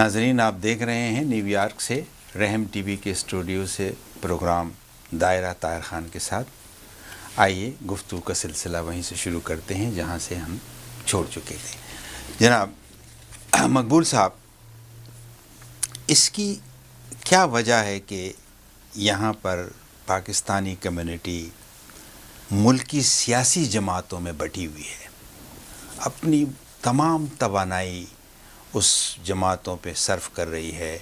ناظرین، آپ دیکھ رہے ہیں نیو یارک سے رحم ٹی وی کے اسٹوڈیو سے پروگرام دائرہ طاہر خان کے ساتھ. آئیے گفتگو کا سلسلہ وہیں سے شروع کرتے ہیں جہاں سے ہم چھوڑ چکے تھے. جناب مقبول صاحب، اس کی کیا وجہ ہے کہ یہاں پر پاکستانی کمیونٹی ملکی سیاسی جماعتوں میں بٹی ہوئی ہے، اپنی تمام توانائی اس جماعتوں پہ صرف کر رہی ہے؟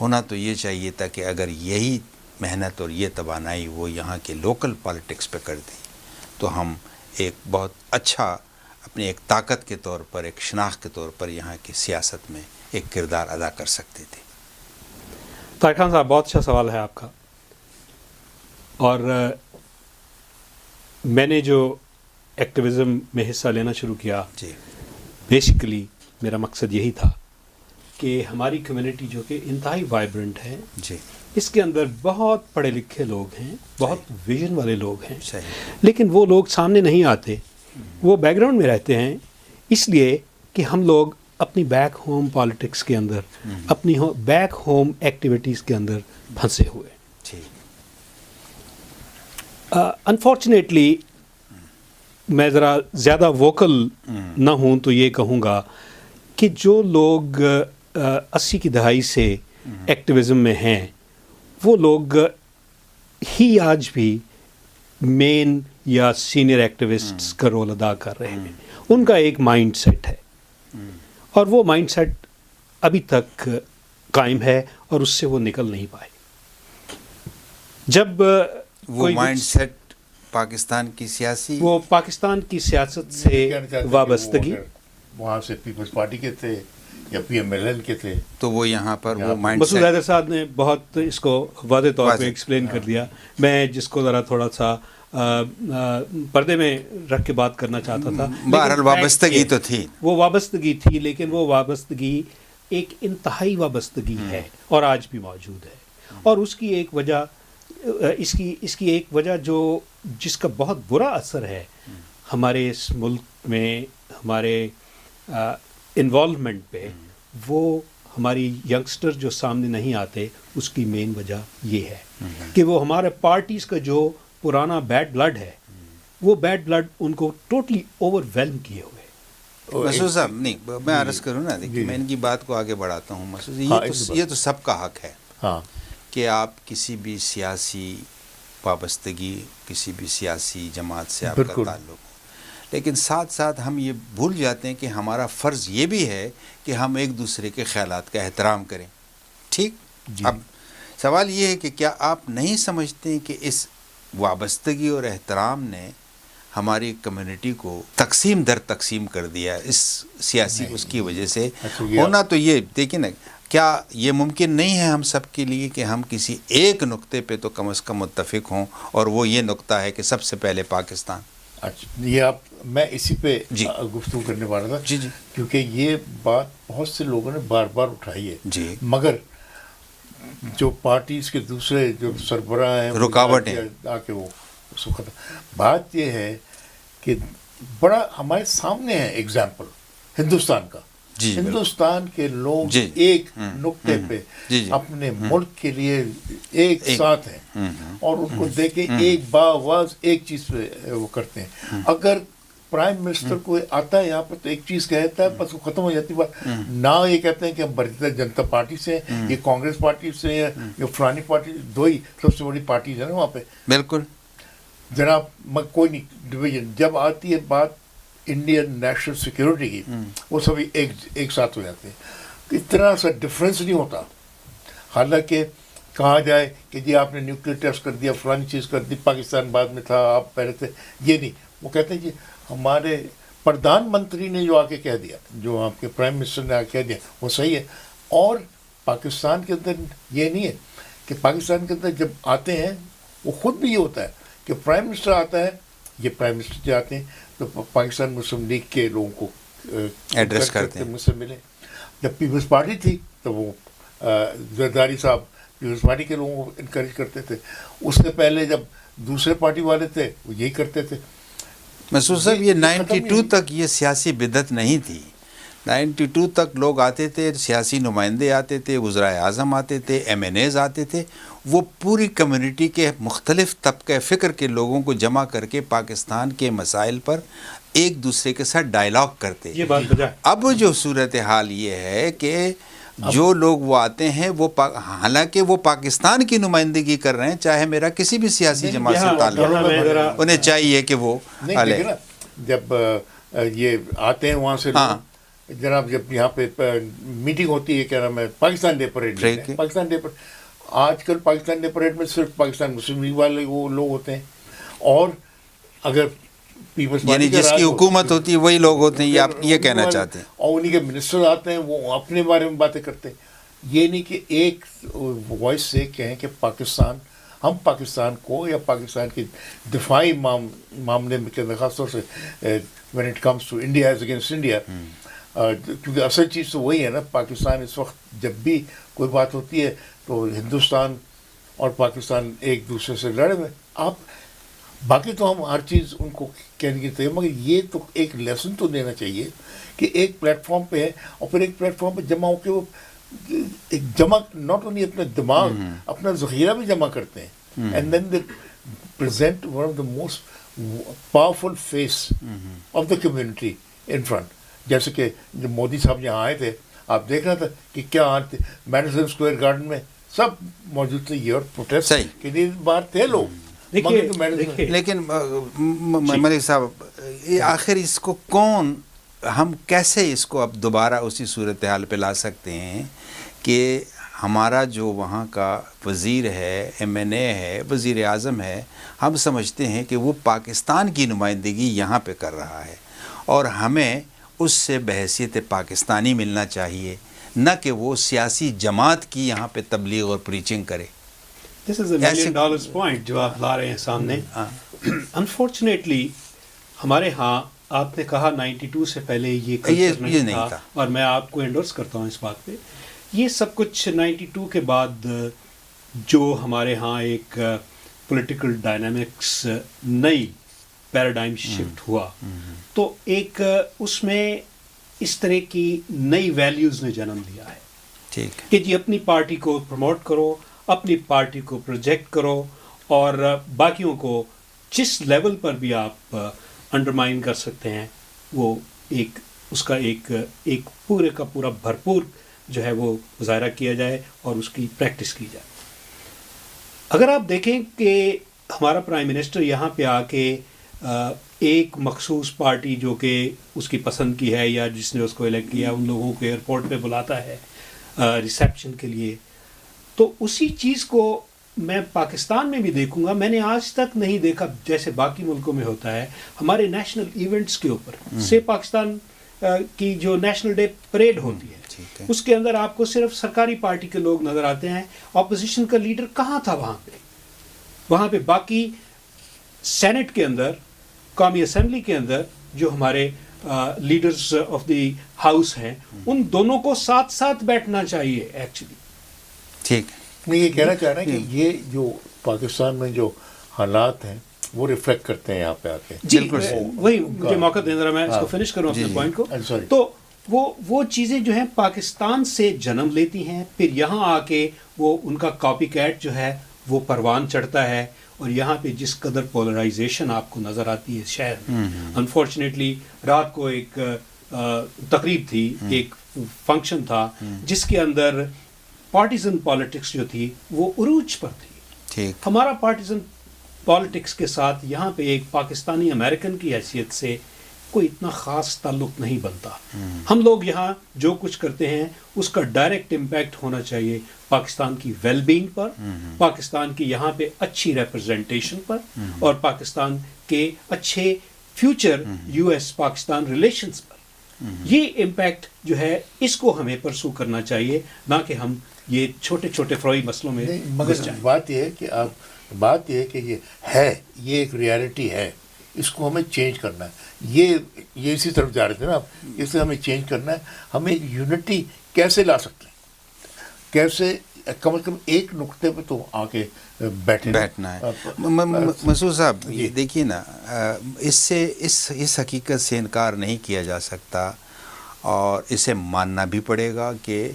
ہونا تو یہ چاہیے تھا کہ اگر یہی محنت اور یہ توانائی وہ یہاں کے لوکل پالیٹکس پہ کر دیں تو ہم ایک بہت اچھا اپنی ایک طاقت کے طور پر، ایک شناخت کے طور پر یہاں کی سیاست میں ایک کردار ادا کر سکتے تھے. طاہر خان صاحب، بہت اچھا سوال ہے آپ کا. اور میں نے جو ایکٹیویزم میں حصہ لینا شروع کیا، جی، بیسیکلی میرا مقصد یہی تھا کہ ہماری کمیونٹی جو کہ انتہائی وائبرنٹ ہے، جی، اس کے اندر بہت پڑھے لکھے لوگ ہیں، بہت ویژن والے لوگ ہیں، صحیح، لیکن وہ لوگ سامنے نہیں آتے، وہ بیک گراؤنڈ میں رہتے ہیں، اس لیے کہ ہم لوگ اپنی بیک ہوم پالیٹکس کے اندر، اپنی بیک ہوم ایکٹیویٹیز کے اندر پھنسے ہوئے. جی، انفارچونیٹلی میں ذرا زیادہ ووکل نہ ہوں تو یہ کہوں گا کہ جو لوگ 80 کی دہائی سے ایکٹیویزم میں ہیں، وہ لوگ ہی آج بھی مین یا سینئر ایکٹیوسٹس کا رول ادا کر رہے ہیں. ان کا ایک مائنڈ سیٹ ہے اور وہ مائنڈ سیٹ ابھی تک قائم ہے اور اس سے وہ نکل نہیں پائے. جب وہ مائنڈ سیٹ پاکستان کی سیاسی، وہ پاکستان کی سیاست سے وابستگی، وہاں سے پیپلز پارٹی کے تھے یا پی ایم ایل این کے تھے، تو وہ یہاں پر وہ مائنڈ مسعود سیٹ. حیدر صاحب نے بہت اس کو واضح طور پہ ایکسپلین کر دیا. میں جس کو ذرا تھوڑا سا پردے میں رکھ کے بات کرنا چاہتا تھا، بہرحال وابستگی تو تھی، وہ وابستگی تھی، لیکن وہ وابستگی ایک انتہائی وابستگی ہے اور آج بھی موجود ہے. اور اس کی ایک وجہ، اس کی ایک وجہ جس کا بہت برا اثر ہے ہمارے اس ملک میں ہمارے انوالومنٹ پہ، وہ ہماری ینگسٹر جو سامنے نہیں آتے، اس کی مین وجہ یہ ہے کہ وہ ہمارے پارٹیز کا جو پرانا بیڈ بلڈ ہے، وہ بیڈ بلڈ ان کو ٹوٹلی اوور ویلم کیے ہوئے. مسعود صاحب، نہیں میں عرض کروں نا، دیکھیے میں ان کی بات کو آگے بڑھاتا ہوں. مسعود، یہ تو سب کا حق ہے کہ آپ کسی بھی سیاسی وابستگی، کسی بھی سیاسی جماعت سے آپ کا تعلق ہو، لیکن ساتھ ساتھ ہم یہ بھول جاتے ہیں کہ ہمارا فرض یہ بھی ہے کہ ہم ایک دوسرے کے خیالات کا احترام کریں. ٹھیک، اب سوال یہ ہے کہ کیا آپ نہیں سمجھتے کہ اس وابستگی اور احترام نے ہماری کمیونٹی کو تقسیم در تقسیم کر دیا اس سیاسی اس کی وجہ سے؟ ہونا تو یہ دیکھیں نا، کیا یہ ممکن نہیں ہے ہم سب کے لیے کہ ہم کسی ایک نقطے پہ تو کم از کم متفق ہوں، اور وہ یہ نقطہ ہے کہ سب سے پہلے پاکستان؟ اچھا، یہ میں اسی پہ گفتگو کرنے والا تھا. جی، جی، کیونکہ یہ بات بہت سے لوگوں نے بار بار اٹھائی ہے. جی، مگر جو پارٹیز کے دوسرے جو سربراہ ہیں، رکاوٹ ہیں آ کے وہ اس کو ختم. بات یہ ہے کہ بڑا ہمارے سامنے ہے ایگزامپل ہندوستان کا. ہندوستان کے لوگ ایک نقطے پہ اپنے ملک کے لیے ایک ساتھ ہیں اور ان کو دیکھ کے ایک باآواز ایک چیز پہ وہ کرتے ہیں. اگر پرائم منسٹر کو آتا ہے یہاں پر تو ایک چیز کہتا ہے، بس وہ ختم ہو جاتی بات. نہ یہ کہتے ہیں کہ ہم بھارتیہ جنتا پارٹی سے ہیں، یہ کانگریس پارٹی سے ہیں، یہ فلانی پارٹی، دو ہی سب سے بڑی پارٹیز ہیں نا وہاں پہ. بالکل جناب، کوئی نہیں ڈویژن. جب آتی ہے بات انڈین نیشنل سیکیورٹی کی، وہ سبھی ایک ساتھ ہو جاتے ہیں. اتنا سا ڈفرینس نہیں ہوتا. حالانکہ کہا جائے کہ جی آپ نے نیوکلیر ٹیسٹ کر دیا، فلانی چیز کر دی، پاکستان بعد میں تھا، آپ پہلے تھے، یہ نہیں. وہ کہتے ہیں جی ہمارے پردھان منتری نے جو آ کے کہہ دیا، جو آپ کے پرائم منسٹر نے آ کے کہہ دیا، وہ صحیح ہے. اور پاکستان کے اندر یہ نہیں ہے کہ پاکستان کے اندر جب آتے ہیں وہ خود بھی یہ ہوتا ہے کہ پرائم منسٹر آتا ہے، یہ پرائم منسٹر جو آتے ہیں تو پاکستان مسلم لیگ کے لوگوں کو ایڈریس کرتے ہیں، مجھ سے ملے. جب پیپلز پارٹی تھی تو وہ زرداری صاحب پیپلز پارٹی کے لوگوں کو انکریج کرتے تھے. اس سے پہلے جب دوسرے پارٹی والے تھے وہ یہی کرتے تھے. مسعود صاحب، یہ 92 تک یہ سیاسی بدعت نہیں تھی. 92 تک لوگ آتے تھے, سیاسی نمائندے آتے تھے, وزرائے اعظم آتے تھے, MNAs آتے تھے, وہ پوری کمیونٹی کے مختلف طبقہ فکر کے لوگوں کو جمع کر کے پاکستان کے مسائل پر ایک دوسرے کے ساتھ ڈائلاگ کرتے. یہ بات بجا. اب جو صورتحال یہ ہے کہ جو لوگ وہ آتے ہیں وہ حالانکہ وہ پاکستان کی نمائندگی کر رہے ہیں, چاہے میرا کسی بھی سیاسی جماعت سے تعلق, انہیں چاہیے کہ وہ جب یہ آتے ہیں وہاں سے جناب, جب یہاں پہ میٹنگ ہوتی ہے, کیا نام ہے, Pakistan day parade, Pakistan day parade, آج کل پاکستان ڈے پریڈ میں صرف پاکستان مسلم لیگ والے وہ لوگ ہوتے ہیں, اور اگر یعنی جس کی حکومت ہوتی ہے وہی لوگ ہوتے ہیں, یہ آپ یہ کہنا چاہتے ہیں, اور انہیں کے منسٹر آتے ہیں, وہ اپنے بارے میں باتیں کرتے ہیں. یہ نہیں کہ ایک وائس سے کہیں کہ پاکستان, ہم پاکستان کو یا پاکستان کی دفاعی معاملے میں خاص طور سے when it comes to India as against India, کیونکہ اصل چیز تو وہی ہے نا. پاکستان اس وقت جب بھی کوئی بات ہوتی ہے تو ہندوستان اور پاکستان ایک دوسرے سے لڑے ہوئے. آپ باقی تو ہم ہر چیز ان کو کہنے کی تیار, مگر یہ تو ایک لیسن تو دینا چاہیے کہ ایک پلیٹ فارم پہ ہے, اور پھر ایک پلیٹ فارم پہ جمع ہو کے وہ ایک جمع ناٹ اونلی اپنا دماغ, اپنا ذخیرہ بھی جمع کرتے ہیں, and then they present one of the most powerful face of the community in front. جیسے کہ جب مودی صاحب یہاں آئے تھے, آپ دیکھ رہا تھا کہ کیا آتے میڈیسن اسکوائر گارڈن میں سب موجود تھے, یہ اور پروٹیسٹ کے لیے باہر تھے لوگ. لیکن ملک صاحب, آخر اس کو کون, ہم کیسے اس کو اب دوبارہ اسی صورتحال پہ لا سکتے ہیں کہ ہمارا جو وہاں کا وزیر ہے, MNA ہے, وزیر اعظم ہے, ہم سمجھتے ہیں کہ وہ پاکستان کی نمائندگی یہاں پہ کر رہا ہے اور ہمیں اس سے بحیثیت پاکستانی ملنا چاہیے, نہ کہ وہ سیاسی جماعت کی یہاں پہ تبلیغ اور پریچنگ کرے. دس از اے $1 million پوائنٹ جو آپ لا رہے ہیں سامنے. انفارچونیٹلی ہمارے ہاں آپ نے کہا 92 سے پہلے یہ کلچر نہیں تھا, اور میں آپ کو انڈورس کرتا ہوں اس بات پہ. یہ سب کچھ 92 کے بعد جو ہمارے ہاں ایک پولیٹیکل ڈائنامکس نئی پیراڈائم شفٹ ہوا, تو ایک اس میں اس طرح کی نئی ویلیوز نے جنم لیا ہے کہ جی اپنی پارٹی کو پروموٹ کرو, اپنی پارٹی کو پروجیکٹ کرو, اور باقیوں کو جس لیول پر بھی آپ انڈرمائن کر سکتے ہیں وہ ایک اس کا ایک پورے کا پورا بھرپور جو ہے وہ مظاہرہ کیا جائے اور اس کی پریکٹس کی جائے. اگر آپ دیکھیں کہ ہمارا پرائم منسٹر یہاں پہ آ کے ایک مخصوص پارٹی جو کہ اس کی پسند کی ہے یا جس نے اس کو الیکٹ کیا, ان لوگوں کو ایئرپورٹ پہ بلاتا ہے ریسیپشن کے لیے, تو اسی چیز کو میں پاکستان میں بھی دیکھوں گا. میں نے آج تک نہیں دیکھا جیسے باقی ملکوں میں ہوتا ہے ہمارے نیشنل ایونٹس کے اوپر سے پاکستان کی جو نیشنل ڈے پریڈ ہوتی ہے اس کے اندر آپ کو صرف سرکاری پارٹی کے لوگ نظر آتے ہیں. اپوزیشن کا لیڈر کہاں تھا وہاں پہ باقی سینٹ کے اندر, قومی اسمبلی کے اندر جو ہمارے لیڈرز آف دی ہاؤس ہیں, ان دونوں کو ساتھ ساتھ بیٹھنا چاہیے ایکچولی. ٹھیک, میں یہ کہنا چاہ رہا ہوں کہ یہ جو پاکستان میں جو حالات ہیں وہ ریفلیکٹ کرتے ہیں یہاں پہ آ کے. جی وہی مجھے موقع دیں ذرا میں اس کو فنش کروں اپنے پوائنٹ کو. تو وہ چیزیں جو ہیں پاکستان سے جنم لیتی ہیں, پھر یہاں آ کے وہ ان کا کاپی کیٹ جو ہے وہ پروان چڑھتا ہے, اور یہاں پہ جس قدر پولرائزیشن آپ کو نظر آتی ہے شہر میں. انفارچونیٹلی رات کو ایک تقریب تھی, ایک فنکشن تھا جس کے اندر پارٹیزن پالیٹکس جو تھی وہ عروج پر تھی. ہمارا پارٹیزن پالیٹکس کے ساتھ یہاں پہ ایک پاکستانی امریکن کی حیثیت سے کوئی اتنا خاص تعلق نہیں بنتا. ہم لوگ یہاں جو کچھ کرتے ہیں اس کا ڈائریکٹ امپیکٹ ہونا چاہیے پاکستان کی ویل بینگ پر, پاکستان کی یہاں پہ اچھی ریپرزنٹیشن پر, اور پاکستان کے اچھے فیوچر US پاکستان ریلیشنز پر. یہ امپیکٹ جو ہے اس کو ہمیں پرسو کرنا چاہیے, نہ کہ ہم یہ چھوٹے چھوٹے فروئی مسئلوں میں. مگر بات یہ ہے کہ بات یہ ہے کہ یہ ایک ریالٹی ہے, اس کو ہمیں چینج کرنا ہے. یہ اسی طرف جا رہے تھے نا آپ, اس سے ہمیں چینج کرنا ہے. ہمیں یونٹی کیسے لا سکتے ہیں, کیسے کم از کم ایک نقطے پہ تو آ کے بیٹھنا ہے. مسعود صاحب دیکھیے نا, اس حقیقت سے انکار نہیں کیا جا سکتا, اور اسے ماننا بھی پڑے گا کہ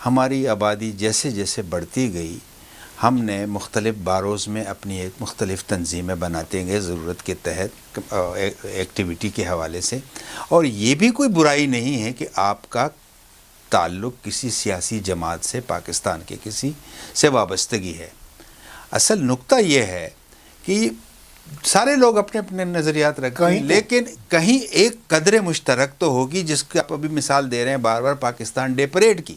ہماری آبادی جیسے جیسے بڑھتی گئی ہم نے مختلف باروز میں اپنی ایک مختلف تنظیمیں بناتے گئے ضرورت کے تحت ایکٹیویٹی کے حوالے سے. اور یہ بھی کوئی برائی نہیں ہے کہ آپ کا تعلق کسی سیاسی جماعت سے پاکستان کے کسی سے وابستگی ہے. اصل نقطہ یہ ہے کہ سارے لوگ اپنے اپنے نظریات رکھتے ہیں لیکن کہیں ایک قدر مشترک تو ہوگی جس کی آپ ابھی مثال دے رہے ہیں بار بار پاکستان ڈے پریڈ کی.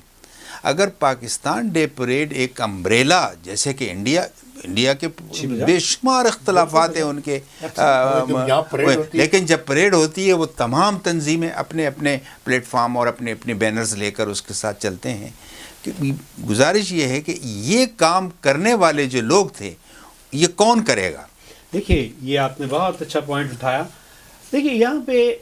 اگر پاکستان ڈے پریڈ ایک امبریلا جیسے کہ انڈیا کے بے شمار اختلافات ہیں ان کے لیکن جب پریڈ ہوتی ہے وہ تمام تنظیمیں اپنے اپنے پلیٹ فارم اور اپنے اپنے بینرز لے کر اس کے ساتھ چلتے ہیں. کہ گزارش یہ ہے کہ یہ کام کرنے والے جو لوگ تھے یہ کون کرے گا؟ دیکھیے یہ آپ نے بہت اچھا پوائنٹ اٹھایا. دیکھیے یہاں پہ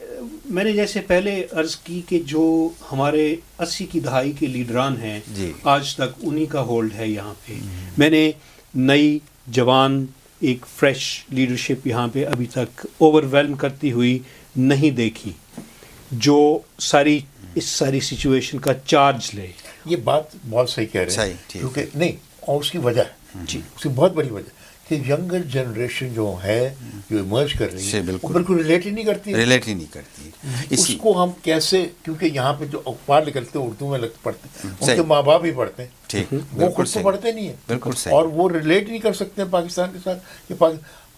میں نے جیسے پہلے عرض کی کہ جو ہمارے 80 کی دہائی کے لیڈران ہیں آج تک انہی کا ہولڈ ہے یہاں پہ. میں نے نئی جوان ایک فریش لیڈرشپ یہاں پہ ابھی تک اوور ویلم کرتی ہوئی نہیں دیکھی جو اس ساری سچویشن کا چارج لے. یہ بات بہت صحیح کہہ رہے ہیں کیونکہ نہیں اور اس کی وجہ ہے اس کی بہت بڑی وجہ کہ ینگر جنریشن جو ہے جو ایمرج کر رہی ہے وہ بالکل ریلیٹ ہی نہیں کرتی اس کو ہم کیسے کیونکہ یہاں پہ جو اخبار نکلتے ہیں اردو میں پڑھتے ہیں ان کے ماں باپ ہی پڑھتے ہیں وہ خود تو پڑھتے نہیں ہیں اور وہ ریلیٹ نہیں کر سکتے ہیں پاکستان کے ساتھ.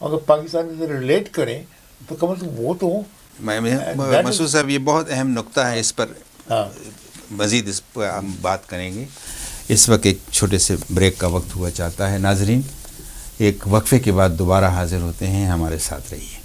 اگر پاکستان کے ساتھ ریلیٹ کریں تو کم از کم وہ تو مسعود صاحب یہ بہت اہم نقطہ ہے. اس پر مزید اس پر ہم بات کریں گے. اس وقت ایک چھوٹے سے بریک کا وقت ہوا چاہتا ہے. ناظرین ایک وقفے کے بعد دوبارہ حاضر ہوتے ہیں, ہمارے ساتھ رہیے.